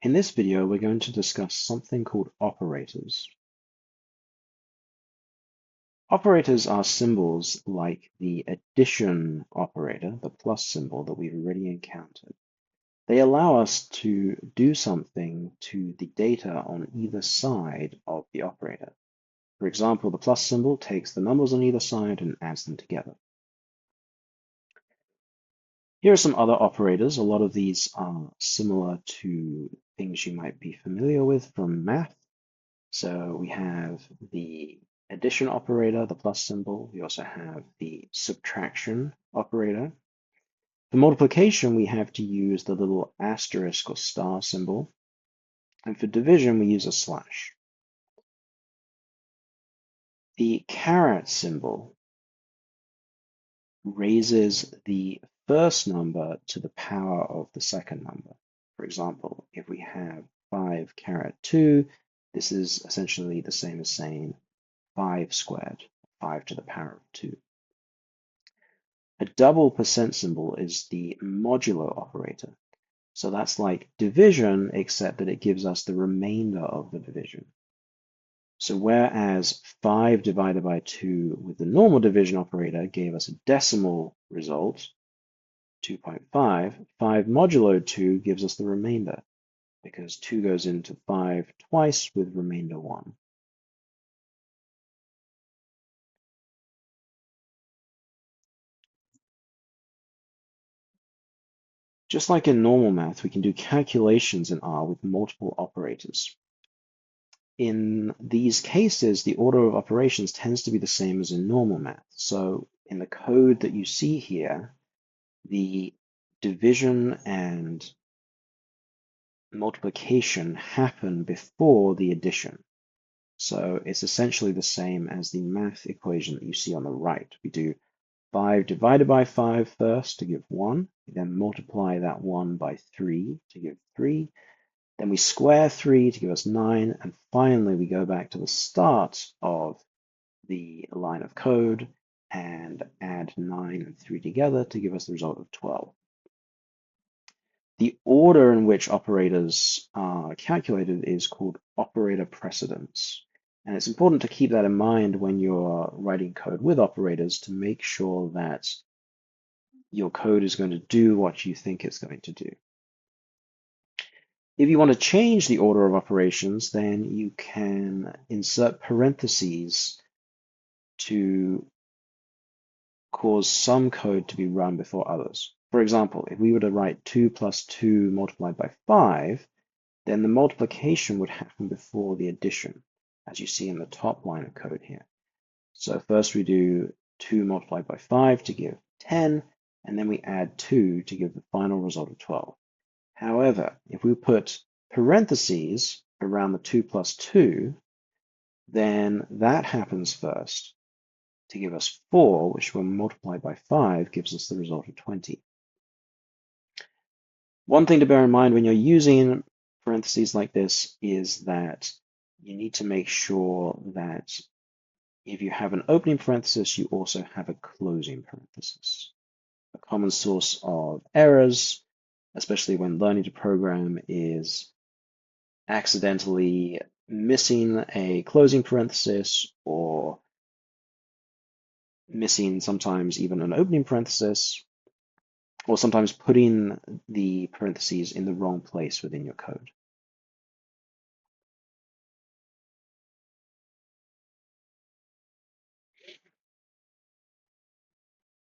In this video, we're going to discuss something called operators. Operators are symbols like the addition operator, the plus symbol that we've already encountered. They allow us to do something to the data on either side of the operator. For example, the plus symbol takes the numbers on either side and adds them together. Here are some other operators. A lot of these are similar to things you might be familiar with from math. So we have the addition operator, the plus symbol. We also have the subtraction operator. For multiplication, we have to use the little asterisk or star symbol. And for division, we use a slash. The caret symbol raises the first number to the power of the second number. For example, if we have 5 caret 2, this is essentially the same as saying 5 squared, 5 to the power of 2. A double percent symbol is the modulo operator. So that's like division, except that it gives us the remainder of the division. So whereas 5 divided by 2 with the normal division operator gave us a decimal result, 2.5, 5 modulo 2 gives us the remainder, because 2 goes into 5 twice with remainder 1. Just like in normal math, we can do calculations in R with multiple operators. In these cases, the order of operations tends to be the same as in normal math. So in the code that you see here, the division and multiplication happen before the addition. So it's essentially the same as the math equation that you see on the right. We do 5 divided by 5 first to give 1. We then multiply that 1 by 3 to give 3. Then we square 3 to give us 9. And finally, we go back to the start of the line of code and add 9 and 3 together to give us the result of 12. The order in which operators are calculated is called operator precedence. And it's important to keep that in mind when you're writing code with operators to make sure that your code is going to do what you think it's going to do. If you want to change the order of operations, then you can insert parentheses to cause some code to be run before others. For example, if we were to write 2 plus 2 multiplied by 5, then the multiplication would happen before the addition, as you see in the top line of code here. So first we do 2 multiplied by 5 to give 10, and then we add 2 to give the final result of 12. However, if we put parentheses around the 2 plus 2, then that happens first to give us 4, which when multiplied by 5 gives us the result of 20. One thing to bear in mind when you're using parentheses like this is that you need to make sure that if you have an opening parenthesis, you also have a closing parenthesis. A common source of errors, especially when learning to program, is accidentally missing a closing parenthesis or missing sometimes even an opening parenthesis, or sometimes putting the parentheses in the wrong place within your code.